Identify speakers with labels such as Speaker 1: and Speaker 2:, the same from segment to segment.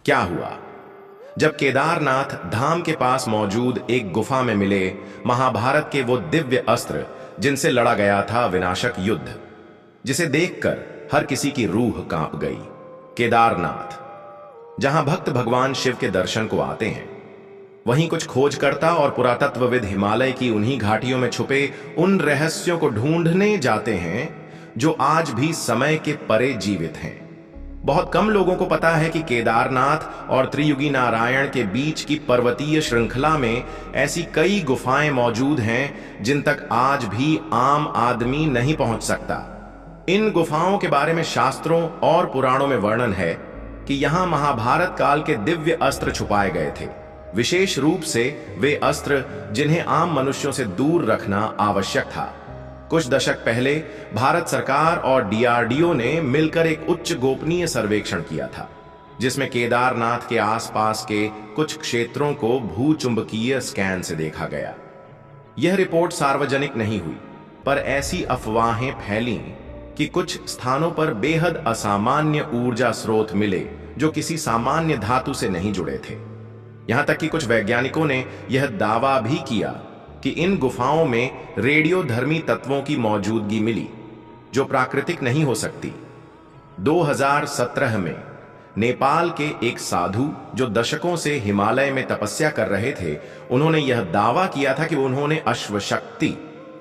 Speaker 1: क्या हुआ? जब केदारनाथ धाम के पास मौजूद एक गुफा में मिले महाभारत के वो दिव्य अस्त्र जिनसे लड़ा गया था विनाशक युद्ध, जिसे देखकर हर किसी की रूह कांप गई। केदारनाथ, जहां भक्त भगवान शिव के दर्शन को आते हैं, वहीं कुछ खोजकर्ता और पुरातत्वविद हिमालय की उन्हीं घाटियों में छुपे उन रहस्यों को ढूंढने जाते हैं जो आज भी समय के परे जीवित हैं। बहुत कम लोगों को पता है कि केदारनाथ और त्रियुगी नारायण के बीच की पर्वतीय श्रृंखला में ऐसी कई गुफाएं मौजूद हैं जिन तक आज भी आम आदमी नहीं पहुंच सकता। इन गुफाओं के बारे में शास्त्रों और पुराणों में वर्णन है कि यहां महाभारत काल के दिव्य अस्त्र छुपाए गए थे, विशेष रूप से वे अस्त्र जिन्हें आम मनुष्यों से दूर रखना आवश्यक था। कुछ दशक पहले भारत सरकार और डीआरडीओ ने मिलकर एक उच्च गोपनीय सर्वेक्षण किया था, जिसमें केदारनाथ के आसपास के कुछ क्षेत्रों को भूचुंबकीय स्कैन से देखा गया। यह रिपोर्ट सार्वजनिक नहीं हुई, पर ऐसी अफवाहें फैलीं कि कुछ स्थानों पर बेहद असामान्य ऊर्जा स्रोत मिले जो किसी सामान्य धातु से नहीं जुड़े थे। यहां तक कि कुछ वैज्ञानिकों ने यह दावा भी किया कि इन गुफाओं में रेडियोधर्मी तत्वों की मौजूदगी मिली जो प्राकृतिक नहीं हो सकती। 2017 में नेपाल के एक साधु जो दशकों से हिमालय में तपस्या कर रहे थे, उन्होंने यह दावा किया था कि उन्होंने अश्वशक्ति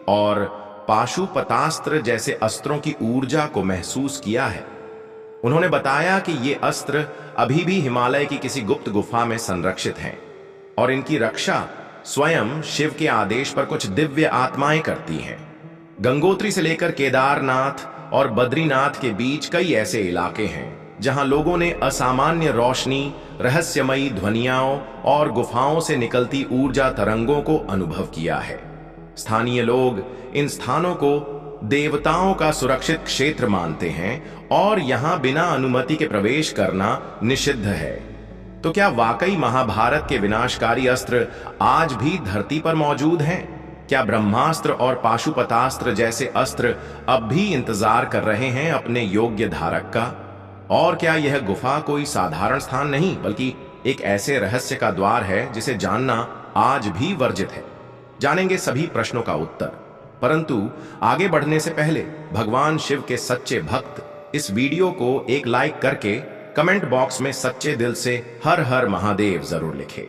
Speaker 1: और पाशुपतास्त्र जैसे अस्त्रों की ऊर्जा को महसूस किया है। उन्होंने बताया कि ये अस्त्र अभी भी हिमालय की किसी गुप्त गुफा में संरक्षित हैं और इनकी रक्षा स्वयं शिव के आदेश पर कुछ दिव्य आत्माएं करती हैं। गंगोत्री से लेकर केदारनाथ और बद्रीनाथ के बीच कई ऐसे इलाके हैं जहां लोगों ने असामान्य रोशनी, रहस्यमयी ध्वनियाओं और गुफाओं से निकलती ऊर्जा तरंगों को अनुभव किया है। स्थानीय लोग इन स्थानों को देवताओं का सुरक्षित क्षेत्र मानते हैं और यहां बिना अनुमति के प्रवेश करना निषिद्ध है। तो क्या वाकई महाभारत के विनाशकारी अस्त्र आज भी धरती पर मौजूद हैं? क्या ब्रह्मास्त्र और पाशुपतास्त्र जैसे अस्त्र अब भी इंतजार कर रहे हैं अपने योग्य धारक का? और क्या यह गुफा कोई साधारण स्थान नहीं, बल्कि एक ऐसे रहस्य का द्वार है जिसे जानना आज भी वर्जित है? जानेंगे सभी प्रश्नों का उत्तर, परंतु आगे बढ़ने से पहले भगवान शिव के सच्चे भक्त इस वीडियो को एक लाइक करके कमेंट बॉक्स में सच्चे दिल से हर हर महादेव जरूर लिखें।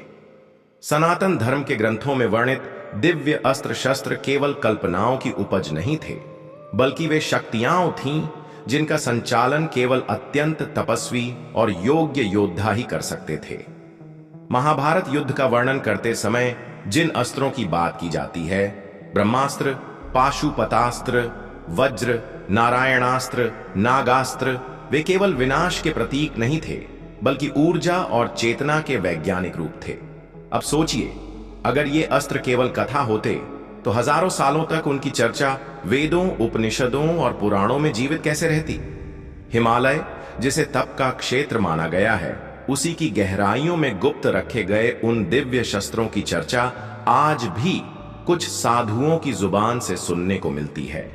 Speaker 1: सनातन धर्म के ग्रंथों में वर्णित दिव्य अस्त्र शस्त्र केवल कल्पनाओं की उपज नहीं थे, बल्कि वे शक्तियां थीं जिनका संचालन केवल अत्यंत तपस्वी और योग्य योद्धा ही कर सकते थे। महाभारत युद्ध का वर्णन करते समय जिन अस्त्रों की बात की जाती है, ब्रह्मास्त्र, पाशुपतास्त्र, वज्र, नारायणास्त्र, नागास्त्र, वे केवल विनाश के प्रतीक नहीं थे, बल्कि ऊर्जा और चेतना के वैज्ञानिक रूप थे। अब सोचिए, अगर ये अस्त्र केवल कथा होते तो हजारों सालों तक उनकी चर्चा वेदों, उपनिषदों और पुराणों में जीवित कैसे रहती? हिमालय, जिसे तप का क्षेत्र माना गया है, उसी की गहराइयों में गुप्त रखे गए उन दिव्य शस्त्रों की चर्चा आज भी कुछ साधुओं की जुबान से सुनने को मिलती है।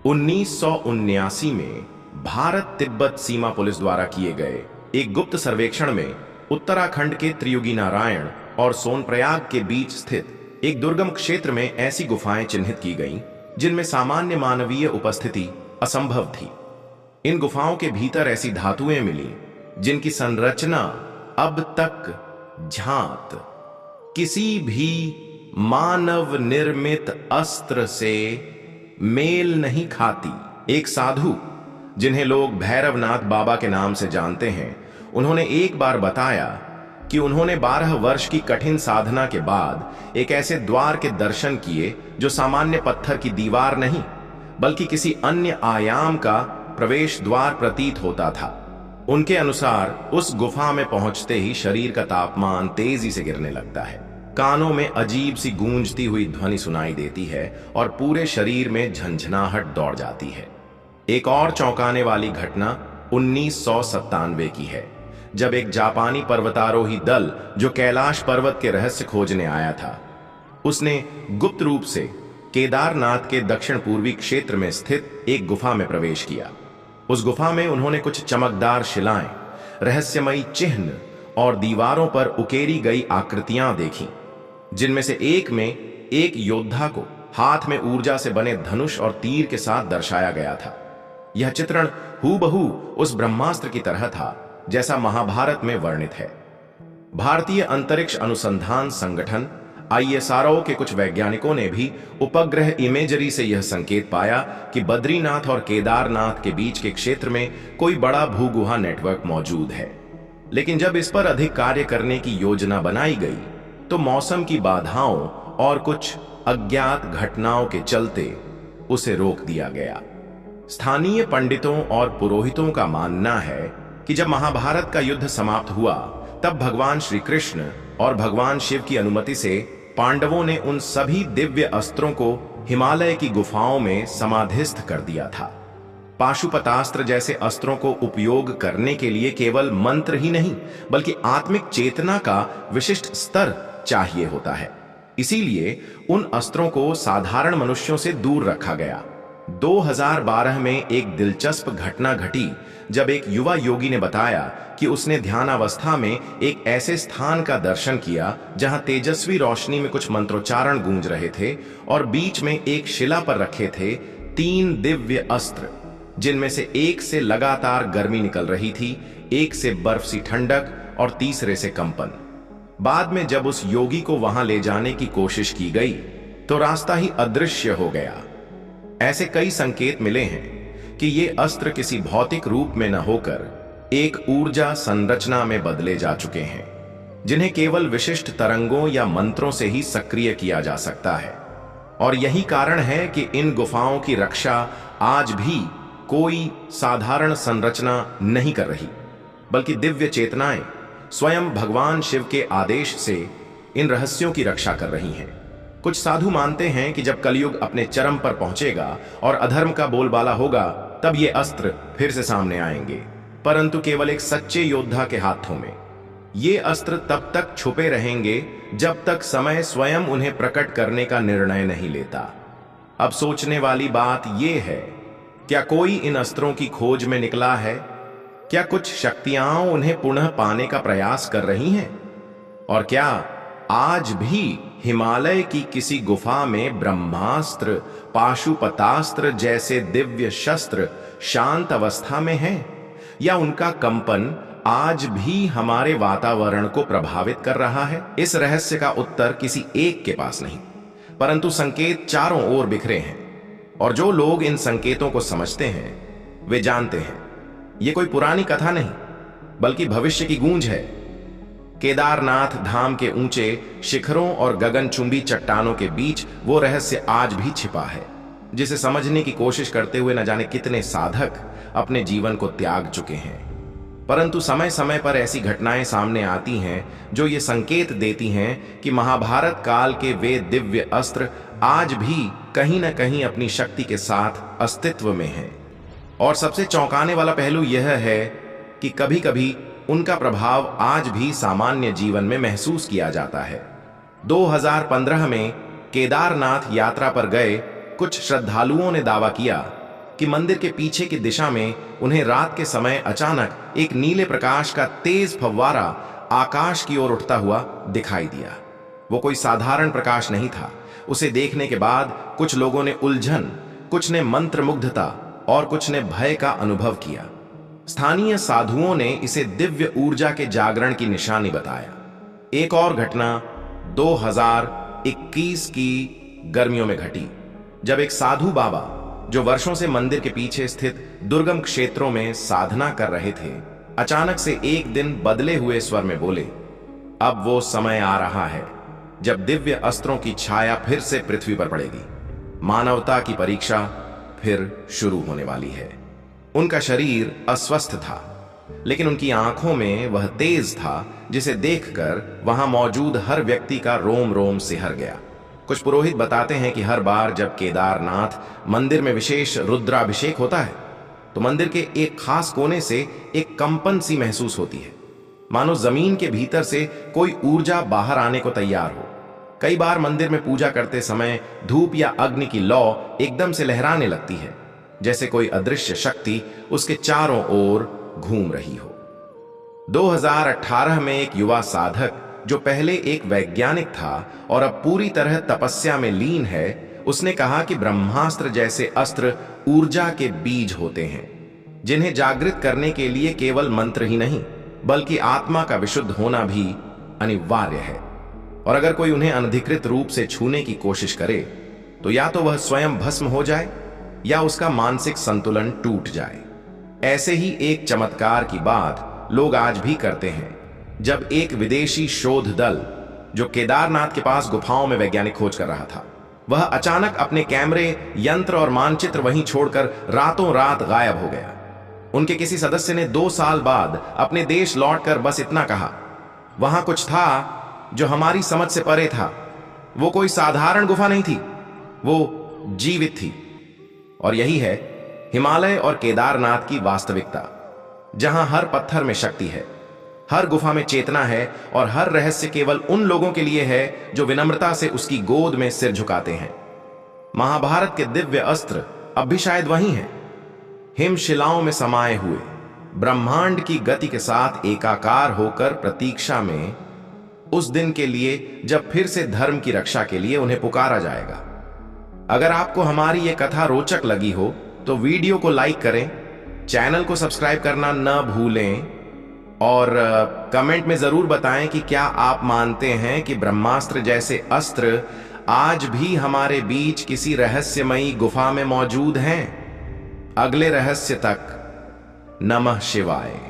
Speaker 1: 1979 में भारत तिब्बत सीमा पुलिस द्वारा किए गए एक गुप्त सर्वेक्षण में उत्तराखंड के त्रियुगी नारायण और सोनप्रयाग के बीच स्थित एक दुर्गम क्षेत्र में ऐसी गुफाएं चिन्हित की गईं जिनमें सामान्य मानवीय उपस्थिति असंभव थी। इन गुफाओं के भीतर ऐसी धातुएं मिली जिनकी संरचना अब तक झांत किसी भी मानव निर्मित अस्त्र से मेल नहीं खाती। एक साधु जिन्हें लोग भैरवनाथ बाबा के नाम से जानते हैं, उन्होंने एक बार बताया कि उन्होंने 12 वर्ष की कठिन साधना के बाद एक ऐसे द्वार के दर्शन किए जो सामान्य पत्थर की दीवार नहीं, बल्कि किसी अन्य आयाम का प्रवेश द्वार प्रतीत होता था। उनके अनुसार उस गुफा में पहुंचते ही शरीर का तापमान तेजी से गिरने लगता है, कानों में अजीब सी गूंजती हुई ध्वनि सुनाई देती है और पूरे शरीर में झंझनाहट दौड़ जाती है। एक और चौंकाने वाली घटना 1997 की है, जब एक जापानी पर्वतारोही दल जो कैलाश पर्वत के रहस्य खोजने आया था, उसने गुप्त रूप से केदारनाथ के दक्षिण पूर्वी क्षेत्र में स्थित एक गुफा में प्रवेश किया। उस गुफा में उन्होंने कुछ चमकदार शिलाएं, रहस्यमयी चिन्ह और दीवारों पर उकेरी गई आकृतियां देखीं, जिनमें से एक में एक योद्धा को हाथ में ऊर्जा से बने धनुष और तीर के साथ दर्शाया गया था। यह चित्रण हूबहू उस ब्रह्मास्त्र की तरह था जैसा महाभारत में वर्णित है। भारतीय अंतरिक्ष अनुसंधान संगठन ISRO के कुछ वैज्ञानिकों ने भी उपग्रह इमेजरी से यह संकेत पाया कि बद्रीनाथ और केदारनाथ के बीच के क्षेत्र में कोई बड़ा भूगुहा नेटवर्क मौजूद है। लेकिन जब इस पर अधिक कार्य करने की योजना बनाई गई तो मौसम की बाधाओं और कुछ अज्ञात घटनाओं के चलते उसे रोक दिया गया। स्थानीय पंडितों और पुरोहितों का मानना है कि जब महाभारत का युद्ध समाप्त हुआ तब भगवान श्री कृष्ण और भगवान शिव की अनुमति से पांडवों ने उन सभी दिव्य अस्त्रों को हिमालय की गुफाओं में समाधिस्थ कर दिया था। पाशुपतास्त्र जैसे अस्त्रों को उपयोग करने के लिए केवल मंत्र ही नहीं बल्कि आत्मिक चेतना का विशिष्ट स्तर चाहिए होता है। इसीलिए उन अस्त्रों को साधारण मनुष्यों से दूर रखा गया। 2012 में एक दिलचस्प घटना घटी जब एक युवा योगी ने बताया कि उसने ध्यानावस्था में एक ऐसे स्थान का दर्शन किया जहां तेजस्वी रोशनी में कुछ मंत्रोच्चारण गूंज रहे थे और बीच में एक शिला पर रखे थे 3 दिव्य अस्त्र, जिनमें से एक से लगातार गर्मी निकल रही थी, एक से बर्फ सी ठंडक और तीसरे से कंपन। बाद में जब उस योगी को वहां ले जाने की कोशिश की गई तो रास्ता ही अदृश्य हो गया। ऐसे कई संकेत मिले हैं कि ये अस्त्र किसी भौतिक रूप में न होकर एक ऊर्जा संरचना में बदले जा चुके हैं, जिन्हें केवल विशिष्ट तरंगों या मंत्रों से ही सक्रिय किया जा सकता है। और यही कारण है कि इन गुफाओं की रक्षा आज भी कोई साधारण संरचना नहीं कर रही, बल्कि दिव्य चेतनाएं स्वयं भगवान शिव के आदेश से इन रहस्यों की रक्षा कर रही हैं। कुछ साधु मानते हैं कि जब कलयुग अपने चरम पर पहुंचेगा और अधर्म का बोलबाला होगा तब ये अस्त्र फिर से सामने आएंगे, परंतु केवल एक सच्चे योद्धा के हाथों में। ये अस्त्र तब तक छुपे रहेंगे जब तक समय स्वयं उन्हें प्रकट करने का निर्णय नहीं लेता। अब सोचने वाली बात यह है, क्या कोई इन अस्त्रों की खोज में निकला है? क्या कुछ शक्तियां उन्हें पुनः पाने का प्रयास कर रही हैं? और क्या आज भी हिमालय की किसी गुफा में ब्रह्मास्त्र, पाशुपतास्त्र जैसे दिव्य शस्त्र शांत अवस्था में हैं? या उनका कंपन आज भी हमारे वातावरण को प्रभावित कर रहा है? इस रहस्य का उत्तर किसी एक के पास नहीं, परंतु संकेत चारों ओर बिखरे हैं। और जो लोग इन संकेतों को समझते हैं वे जानते हैं ये कोई पुरानी कथा नहीं बल्कि भविष्य की गूंज है। केदारनाथ धाम के ऊंचे शिखरों और गगनचुंबी चट्टानों के बीच वो रहस्य आज भी छिपा है, जिसे समझने की कोशिश करते हुए न जाने कितने साधक अपने जीवन को त्याग चुके हैं। परंतु समय समय पर ऐसी घटनाएं सामने आती हैं जो ये संकेत देती हैं कि महाभारत काल के वे दिव्य अस्त्र आज भी कहीं न कहीं अपनी शक्ति के साथ अस्तित्व में हैं। और सबसे चौंकाने वाला पहलू यह है कि कभी कभी उनका प्रभाव आज भी सामान्य जीवन में महसूस किया जाता है। 2015 में केदारनाथ यात्रा पर गए कुछ श्रद्धालुओं ने दावा किया कि मंदिर के पीछे की दिशा में उन्हें रात के समय अचानक एक नीले प्रकाश का तेज फव्वारा आकाश की ओर उठता हुआ दिखाई दिया। वो कोई साधारण प्रकाश नहीं था। उसे देखने के बाद कुछ लोगों ने उलझन, कुछ ने मंत्रमुग्धता और कुछ ने भय का अनुभव किया। स्थानीय साधुओं ने इसे दिव्य ऊर्जा के जागरण की निशानी बताया। एक और घटना 2021 की गर्मियों में घटी, जब एक साधु बाबा जो वर्षों से मंदिर के पीछे स्थित दुर्गम क्षेत्रों में साधना कर रहे थे, अचानक से एक दिन बदले हुए स्वर में बोले, अब वो समय आ रहा है जब दिव्य अस्त्रों की छाया फिर से पृथ्वी पर पड़ेगी। मानवता की परीक्षा फिर शुरू होने वाली है। उनका शरीर अस्वस्थ था, लेकिन उनकी आंखों में वह तेज था जिसे देखकर वहां मौजूद हर व्यक्ति का रोम रोम सिहर गया। कुछ पुरोहित बताते हैं कि हर बार जब केदारनाथ मंदिर में विशेष रुद्राभिषेक होता है तो मंदिर के एक खास कोने से एक कंपन सी महसूस होती है, मानो जमीन के भीतर से कोई ऊर्जा बाहर आने को तैयार हो। कई बार मंदिर में पूजा करते समय धूप या अग्नि की लौ एकदम से लहराने लगती है, जैसे कोई अदृश्य शक्ति उसके चारों ओर घूम रही हो। 2018 में एक युवा साधक जो पहले एक वैज्ञानिक था और अब पूरी तरह तपस्या में लीन है, उसने कहा कि ब्रह्मास्त्र जैसे अस्त्र ऊर्जा के बीज होते हैं, जिन्हें जागृत करने के लिए केवल मंत्र ही नहीं बल्कि आत्मा का विशुद्ध होना भी अनिवार्य है। और अगर कोई उन्हें अनधिकृत रूप से छूने की कोशिश करे तो या तो वह स्वयं भस्म हो जाए या उसका मानसिक संतुलन टूट जाए। ऐसे ही एक चमत्कार की बात लोग आज भी करते हैं, जब एक विदेशी शोध दल जो केदारनाथ के पास गुफाओं में वैज्ञानिक खोज कर रहा था, वह अचानक अपने कैमरे, यंत्र और मानचित्र वहीं छोड़कर रातों रात गायब हो गया। उनके किसी सदस्य ने 2 साल बाद अपने देश लौटकर बस इतना कहा, वहां कुछ था जो हमारी समझ से परे था। वो कोई साधारण गुफा नहीं थी, वो जीवित थी। और यही है हिमालय और केदारनाथ की वास्तविकता, जहां हर पत्थर में शक्ति है, हर गुफा में चेतना है और हर रहस्य केवल उन लोगों के लिए है जो विनम्रता से उसकी गोद में सिर झुकाते हैं। महाभारत के दिव्य अस्त्र अब भी शायद वही हैं, हिमशिलाओं में समाये हुए, ब्रह्मांड की गति के साथ एकाकार होकर प्रतीक्षा में उस दिन के लिए जब फिर से धर्म की रक्षा के लिए उन्हें पुकारा जाएगा। अगर आपको हमारी ये कथा रोचक लगी हो तो वीडियो को लाइक करें, चैनल को सब्सक्राइब करना न भूलें और कमेंट में जरूर बताएं कि क्या आप मानते हैं कि ब्रह्मास्त्र जैसे अस्त्र आज भी हमारे बीच किसी रहस्यमयी गुफा में मौजूद हैं। अगले रहस्य तक नमः शिवाय।